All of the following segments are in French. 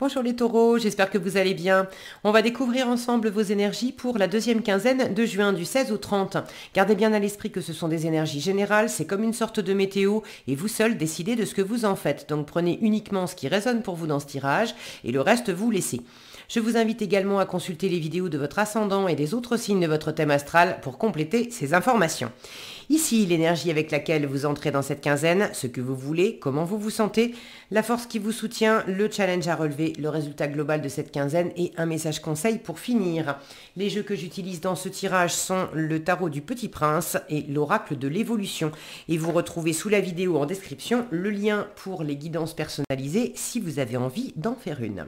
Bonjour les taureaux, j'espère que vous allez bien. On va découvrir ensemble vos énergies pour la deuxième quinzaine de juin du 16 au 30. Gardez bien à l'esprit que ce sont des énergies générales, c'est comme une sorte de météo et vous seuls décidez de ce que vous en faites. Donc prenez uniquement ce qui résonne pour vous dans ce tirage et le reste vous laissez. Je vous invite également à consulter les vidéos de votre ascendant et des autres signes de votre thème astral pour compléter ces informations. Ici, l'énergie avec laquelle vous entrez dans cette quinzaine, ce que vous voulez, comment vous vous sentez, la force qui vous soutient, le challenge à relever, le résultat global de cette quinzaine et un message conseil pour finir. Les jeux que j'utilise dans ce tirage sont le tarot du Petit Prince et l'oracle de l'évolution. Et vous retrouvez sous la vidéo en description le lien pour les guidances personnalisées si vous avez envie d'en faire une.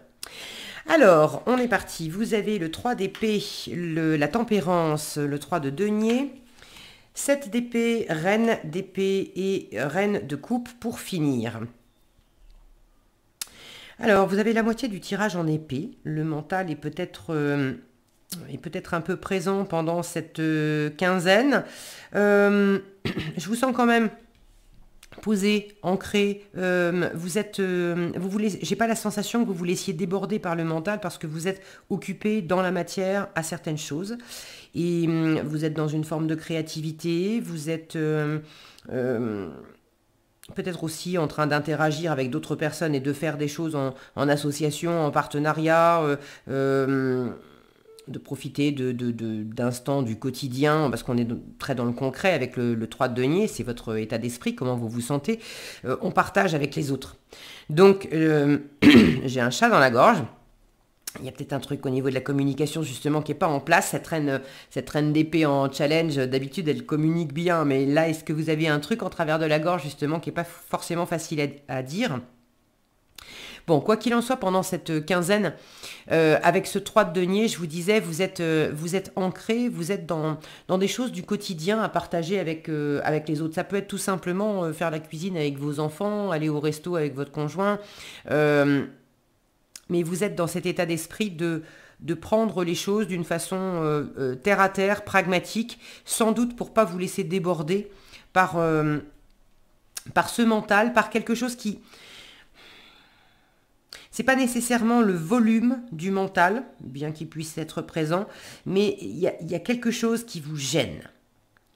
Alors, on est parti. Vous avez le 3 d'épée, la tempérance, le 3 de denier, 7 d'épée, reine d'épée et reine de coupe pour finir. Alors, vous avez la moitié du tirage en épée. Le mental est peut-être un peu présent pendant cette quinzaine. Je vous sens quand même posé, ancré. J'ai pas la sensation que vous vous laissiez déborder par le mental parce que vous êtes occupé dans la matière à certaines choses. Et vous êtes dans une forme de créativité, vous êtes peut-être aussi en train d'interagir avec d'autres personnes et de faire des choses en association, en partenariat, de profiter d'instants du quotidien, parce qu'on est très dans le concret avec le 3 de denier, c'est votre état d'esprit, comment vous vous sentez, on partage avec les autres. Donc, j'ai un chat dans la gorge. Il y a peut-être un truc au niveau de la communication justement qui n'est pas en place. Cette reine d'épée en challenge, d'habitude elle communique bien, mais là est-ce que vous avez un truc en travers de la gorge justement qui n'est pas forcément facile à dire? Bon, quoi qu'il en soit, pendant cette quinzaine, avec ce 3 de denier, je vous disais, vous êtes ancré, vous êtes dans des choses du quotidien à partager avec les autres. Ça peut être tout simplement faire la cuisine avec vos enfants, aller au resto avec votre conjoint, mais vous êtes dans cet état d'esprit de prendre les choses d'une façon terre à terre, pragmatique, sans doute pour pas vous laisser déborder par ce mental, par quelque chose qui... C'est pas nécessairement le volume du mental, bien qu'il puisse être présent, mais il y a quelque chose qui vous gêne.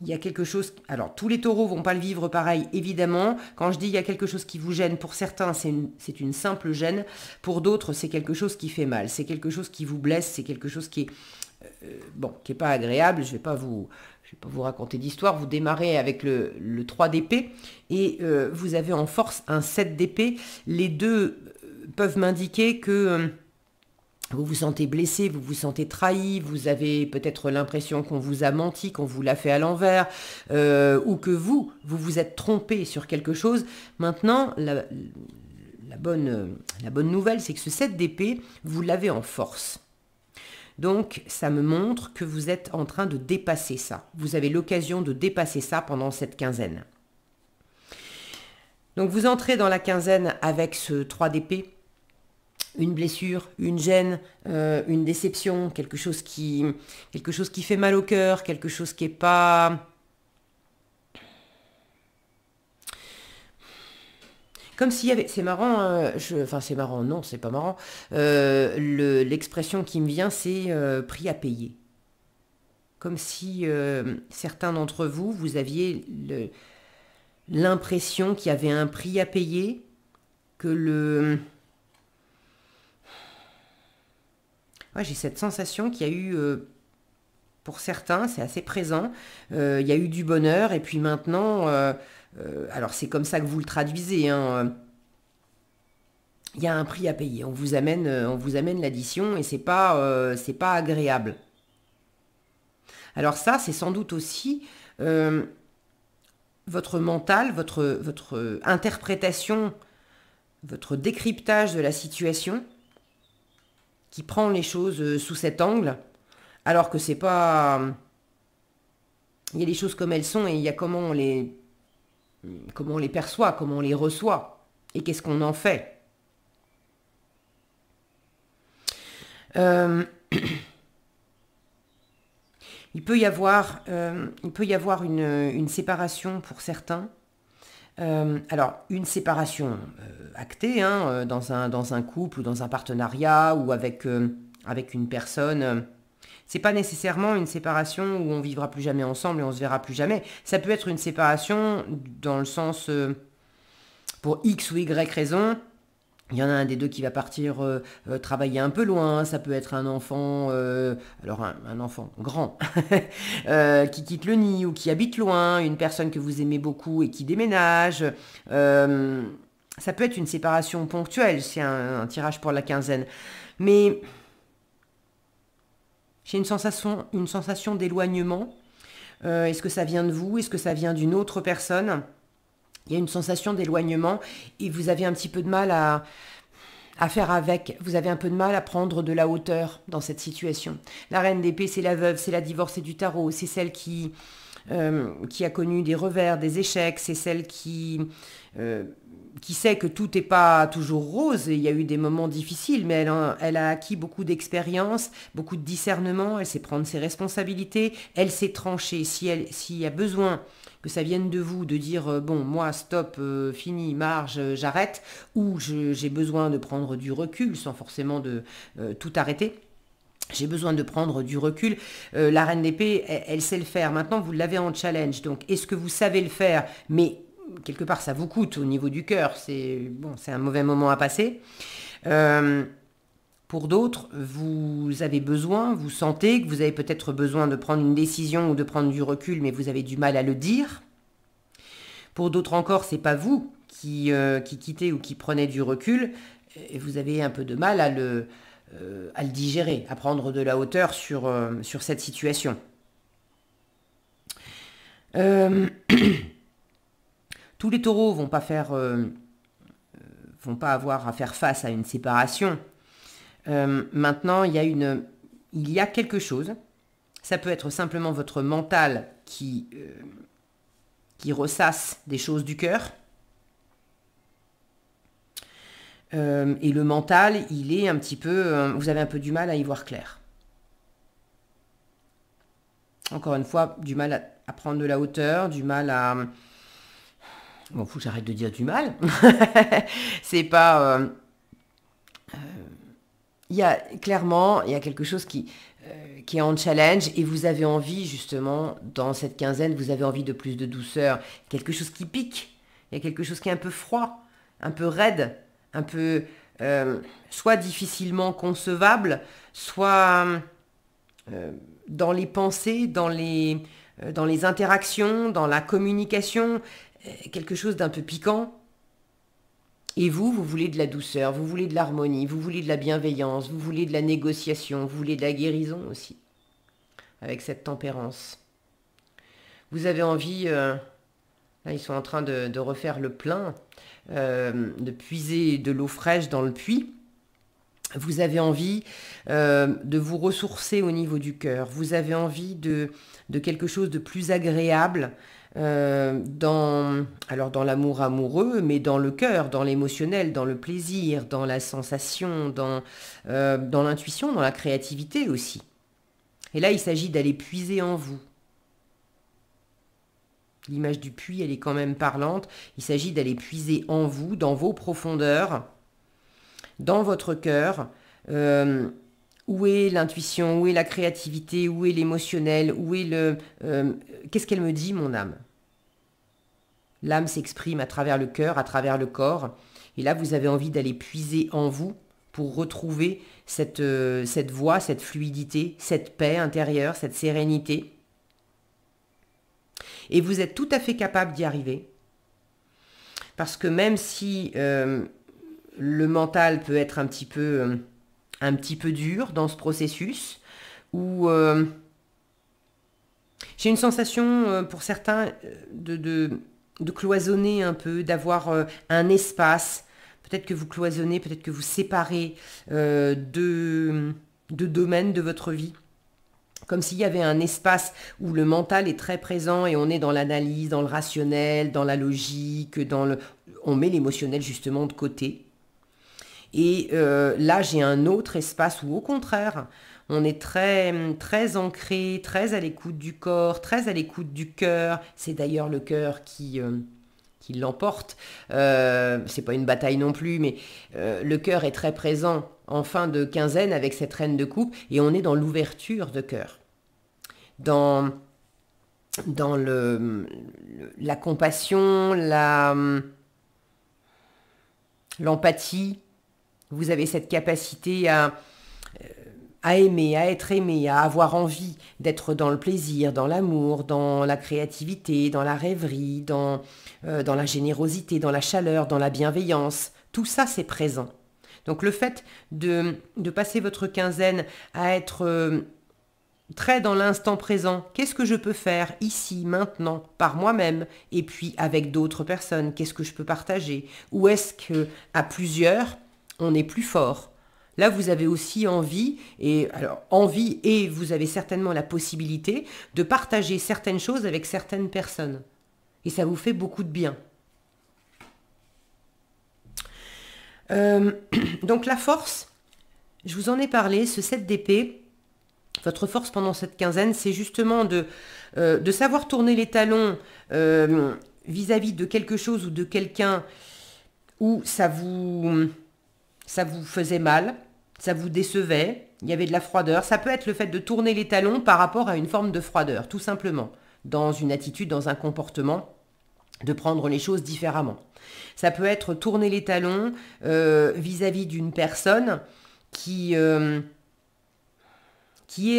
Il y a quelque chose... Alors, tous les taureaux vont pas le vivre pareil, évidemment. Quand je dis il y a quelque chose qui vous gêne, pour certains, c'est une simple gêne. Pour d'autres, c'est quelque chose qui fait mal. C'est quelque chose qui vous blesse. C'est quelque chose qui est... qui est pas agréable. Je vais pas vous raconter d'histoire. Vous démarrez avec le 3 d'épée et vous avez en force un 7 d'épée. Les deux peuvent m'indiquer que... vous vous sentez blessé, vous vous sentez trahi, vous avez peut-être l'impression qu'on vous a menti, qu'on vous l'a fait à l'envers, ou que vous vous êtes trompé sur quelque chose. Maintenant, la bonne nouvelle, c'est que ce 7 d'épée, vous l'avez en force. Donc, ça me montre que vous êtes en train de dépasser ça. Vous avez l'occasion de dépasser ça pendant cette quinzaine. Donc, vous entrez dans la quinzaine avec ce 3 d'épée. Une blessure, une gêne, une déception, quelque chose qui fait mal au cœur, quelque chose qui est pas... Comme s'il y avait... C'est marrant, enfin c'est marrant, non, c'est pas marrant. L'expression qui me vient, c'est prix à payer. Comme si certains d'entre vous, vous aviez l'impression qu'il y avait un prix à payer, que le... Ouais, j'ai cette sensation qu'il y a eu, pour certains, c'est assez présent, il y a eu du bonheur, et puis maintenant, alors c'est comme ça que vous le traduisez, hein, il y a un prix à payer, on vous amène l'addition, et c'est pas agréable. Alors ça, c'est sans doute aussi votre mental, votre interprétation, votre décryptage de la situation, qui prend les choses sous cet angle, alors que c'est pas... Il y a les choses comme elles sont et il y a comment on les perçoit, comment on les reçoit, et qu'est-ce qu'on en fait. Il peut y avoir une séparation pour certains. Alors, une séparation actée, hein, dans un couple ou dans un partenariat ou avec une personne, c'est pas nécessairement une séparation où on vivra plus jamais ensemble et on se verra plus jamais. Ça peut être une séparation dans le sens, pour X ou Y raison, il y en a un des deux qui va partir travailler un peu loin, ça peut être un enfant, alors un enfant grand, qui quitte le nid ou qui habite loin, une personne que vous aimez beaucoup et qui déménage. Euh, Ça peut être une séparation ponctuelle, c'est un tirage pour la quinzaine. Mais j'ai une sensation d'éloignement. Est-ce que ça vient de vous? Est-ce que ça vient d'une autre personne? Il y a une sensation d'éloignement et vous avez un petit peu de mal à faire avec. Vous avez un peu de mal à prendre de la hauteur dans cette situation. La reine d'épée, c'est la veuve, c'est la divorcée du tarot, c'est celle qui a connu des revers, des échecs, c'est celle qui sait que tout n'est pas toujours rose, et il y a eu des moments difficiles, mais elle a acquis beaucoup d'expérience, beaucoup de discernement, elle sait prendre ses responsabilités, elle sait trancher. S'il y a besoin que ça vienne de vous, de dire bon, moi, stop, fini, marge, j'arrête, ou j'ai besoin de prendre du recul sans forcément de tout arrêter. J'ai besoin de prendre du recul. La reine d'épée, elle sait le faire. Maintenant, vous l'avez en challenge. Donc, est-ce que vous savez le faire? Mais quelque part, ça vous coûte au niveau du cœur. C'est un mauvais moment à passer. Pour d'autres, vous avez besoin, vous sentez que vous avez peut-être besoin de prendre une décision ou de prendre du recul, mais vous avez du mal à le dire. Pour d'autres encore, c'est pas vous qui quittez ou qui prenez du recul, et vous avez un peu de mal à le digérer, à prendre de la hauteur sur cette situation. Tous les taureaux vont pas avoir à faire face à une séparation. Maintenant, il y a quelque chose. Ça peut être simplement votre mental qui ressasse des choses du cœur. Et le mental, il est un petit peu... vous avez un peu du mal à y voir clair. Encore une fois, du mal à prendre de la hauteur, du mal à... Bon, faut que j'arrête de dire du mal. C'est pas... il y a quelque chose qui est en challenge et vous avez envie, justement, dans cette quinzaine, vous avez envie de plus de douceur. Quelque chose qui pique. Il y a quelque chose qui est un peu froid, un peu raide, un peu soit difficilement concevable, soit dans les pensées, dans les interactions, dans la communication, quelque chose d'un peu piquant. Et vous voulez de la douceur, vous voulez de l'harmonie, vous voulez de la bienveillance, vous voulez de la négociation, vous voulez de la guérison aussi, avec cette tempérance. Vous avez envie, là ils sont en train de refaire le plein, de puiser de l'eau fraîche dans le puits. Vous avez envie de vous ressourcer au niveau du cœur, vous avez envie de quelque chose de plus agréable, dans l'amour amoureux, mais dans le cœur, dans l'émotionnel, dans le plaisir, dans la sensation, dans l'intuition, dans la créativité aussi. Et là, il s'agit d'aller puiser en vous. L'image du puits, elle est quand même parlante. Il s'agit d'aller puiser en vous, dans vos profondeurs, dans votre cœur. Où est l'intuition? Où est la créativité? Où est l'émotionnel? Où est qu'est-ce qu'elle me dit, mon âme? L'âme s'exprime à travers le cœur, à travers le corps. Et là, vous avez envie d'aller puiser en vous pour retrouver cette voie, cette fluidité, cette paix intérieure, cette sérénité. Et vous êtes tout à fait capable d'y arriver. Parce que même si le mental peut être un petit peu dur dans ce processus, où j'ai une sensation pour certains de cloisonner un peu, d'avoir un espace. Peut-être que vous cloisonnez, peut-être que vous séparez deux domaines de votre vie. Comme s'il y avait un espace où le mental est très présent et on est dans l'analyse, dans le rationnel, dans la logique, on met l'émotionnel justement de côté. Et là, j'ai un autre espace où, au contraire, on est très, très ancré, très à l'écoute du corps, très à l'écoute du cœur. C'est d'ailleurs le cœur qui qui l'emporte. C'est pas une bataille non plus, mais le cœur est très présent en fin de quinzaine avec cette reine de coupe, et on est dans l'ouverture de cœur. Dans la compassion, l'empathie. Vous avez cette capacité à aimer, à être aimé, à avoir envie d'être dans le plaisir, dans l'amour, dans la créativité, dans la rêverie, dans la générosité, dans la chaleur, dans la bienveillance. Tout ça, c'est présent. Donc le fait de passer votre quinzaine à être très dans l'instant présent, qu'est-ce que je peux faire ici, maintenant, par moi-même, et puis avec d'autres personnes, qu'est-ce que je peux partager? Ou est-ce qu'à plusieurs, on est plus fort? Là, vous avez aussi envie, et vous avez certainement la possibilité de partager certaines choses avec certaines personnes. Et ça vous fait beaucoup de bien. Donc la force, je vous en ai parlé, ce 7 d'épée, votre force pendant cette quinzaine, c'est justement de savoir tourner les talons vis-à-vis de quelque chose ou de quelqu'un où ça vous faisait mal, ça vous décevait, il y avait de la froideur. Ça peut être le fait de tourner les talons par rapport à une forme de froideur, tout simplement, dans une attitude, dans un comportement, de prendre les choses différemment. Ça peut être tourner les talons vis-à-vis d'une personne qui est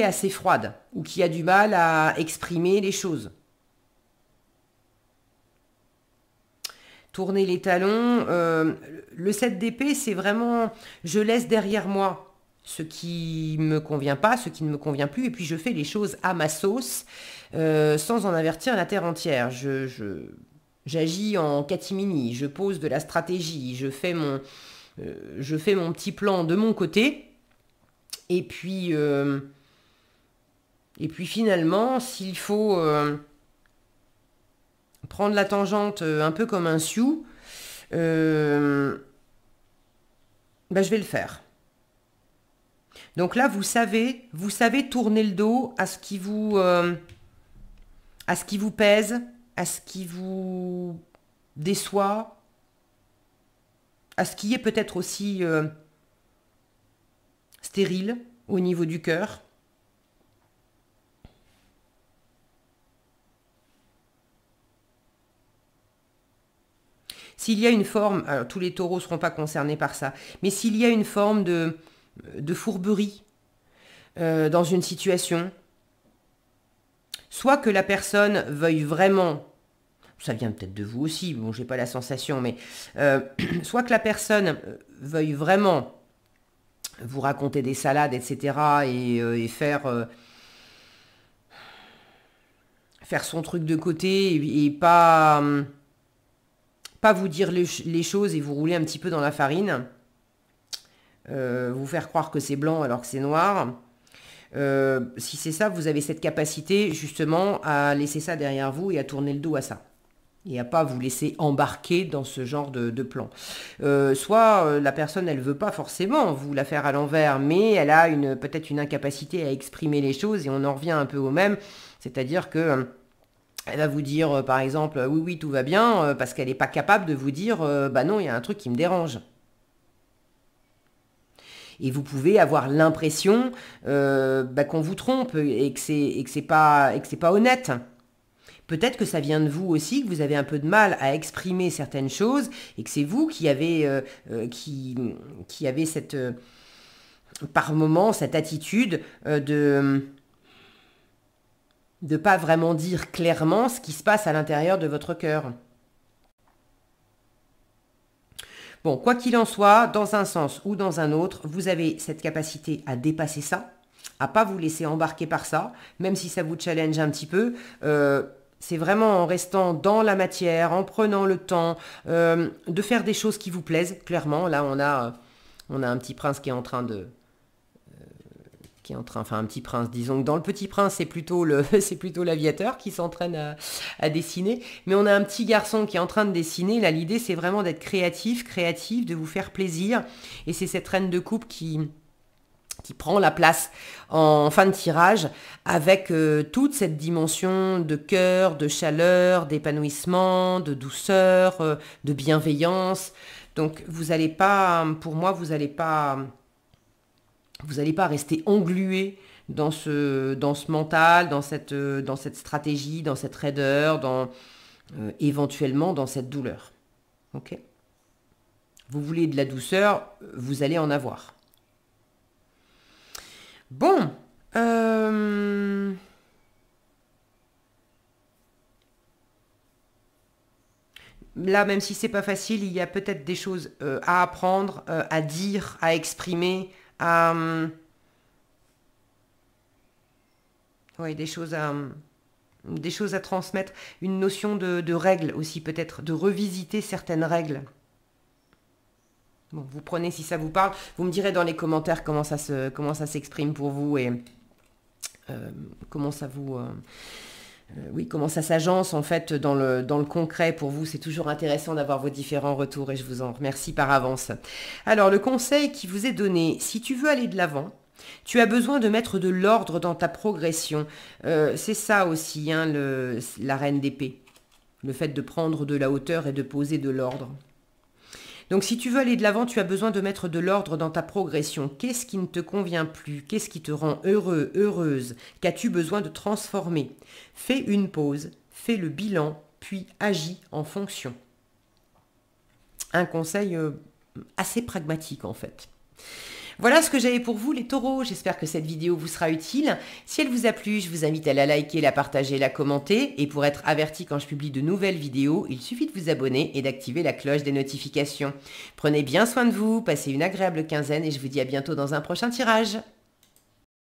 assez froide ou qui a du mal à exprimer les choses. Tourner les talons, le 7 d'épée, c'est vraiment, je laisse derrière moi ce qui me convient pas, ce qui ne me convient plus, et puis je fais les choses à ma sauce, sans en avertir la terre entière. J'agis en catimini, je pose de la stratégie, je fais mon petit plan de mon côté, et puis finalement, s'il faut prendre la tangente un peu comme un sioux, je vais le faire. Donc là, vous savez tourner le dos à ce qui vous pèse, à ce qui vous déçoit, à ce qui est peut-être aussi stérile au niveau du cœur. S'il y a une forme, alors tous les taureaux ne seront pas concernés par ça, mais s'il y a une forme de fourberie dans une situation, soit que la personne veuille vraiment, ça vient peut-être de vous aussi, bon, j'ai pas la sensation, mais soit que la personne veuille vraiment vous raconter des salades, etc., et faire son truc de côté et pas vous dire les choses et vous rouler un petit peu dans la farine, vous faire croire que c'est blanc alors que c'est noir. Si c'est ça, vous avez cette capacité justement à laisser ça derrière vous et à tourner le dos à ça. Et à pas vous laisser embarquer dans ce genre de plan. Soit la personne, elle veut pas forcément vous la faire à l'envers, mais elle a peut-être une incapacité à exprimer les choses, et on en revient un peu au même. C'est-à-dire que elle va vous dire, par exemple, oui, tout va bien, parce qu'elle n'est pas capable de vous dire, bah non, il y a un truc qui me dérange. Et vous pouvez avoir l'impression qu'on vous trompe et que c'est pas honnête. Peut-être que ça vient de vous aussi, que vous avez un peu de mal à exprimer certaines choses et que c'est vous qui avez cette par moment cette attitude de pas vraiment dire clairement ce qui se passe à l'intérieur de votre cœur. Bon, quoi qu'il en soit, dans un sens ou dans un autre, vous avez cette capacité à dépasser ça, à pas vous laisser embarquer par ça, même si ça vous challenge un petit peu. C'est vraiment en restant dans la matière, en prenant le temps de faire des choses qui vous plaisent, clairement. Là, on a un petit prince qui est en train de... un petit prince, disons que dans le Petit Prince, c'est plutôt l'aviateur qui s'entraîne à dessiner, mais on a un petit garçon qui est en train de dessiner. Là, l'idée, c'est vraiment d'être créatif, de vous faire plaisir, et c'est cette reine de coupe qui qui prend la place en fin de tirage avec toute cette dimension de cœur, de chaleur, d'épanouissement, de douceur, de bienveillance. Donc vous n'allez pas, pour moi, vous n'allez pas rester englué dans ce mental, dans cette stratégie, dans cette raideur, éventuellement dans cette douleur. Ok ? Vous voulez de la douceur, vous allez en avoir. Bon, là, même si c'est pas facile, il y a peut-être des choses à apprendre, à dire, à exprimer, oui, des choses à transmettre, une notion de règles aussi peut-être, de revisiter certaines règles. Bon, vous prenez si ça vous parle. Vous me direz dans les commentaires comment ça s'exprime pour vous et comment ça vous... comment ça s'agence en fait dans le concret pour vous. C'est toujours intéressant d'avoir vos différents retours et je vous en remercie par avance. Alors, le conseil qui vous est donné, si tu veux aller de l'avant, tu as besoin de mettre de l'ordre dans ta progression. C'est ça aussi, hein, la reine d'épée. Le fait de prendre de la hauteur et de poser de l'ordre. Donc si tu veux aller de l'avant, tu as besoin de mettre de l'ordre dans ta progression. Qu'est-ce qui ne te convient plus? Qu'est-ce qui te rend heureux, heureuse? Qu'as-tu besoin de transformer? Fais une pause, fais le bilan, puis agis en fonction. Un conseil assez pragmatique en fait. Voilà ce que j'avais pour vous les taureaux, j'espère que cette vidéo vous sera utile. Si elle vous a plu, je vous invite à la liker, la partager, la commenter. Et pour être averti quand je publie de nouvelles vidéos, il suffit de vous abonner et d'activer la cloche des notifications. Prenez bien soin de vous, passez une agréable quinzaine et je vous dis à bientôt dans un prochain tirage.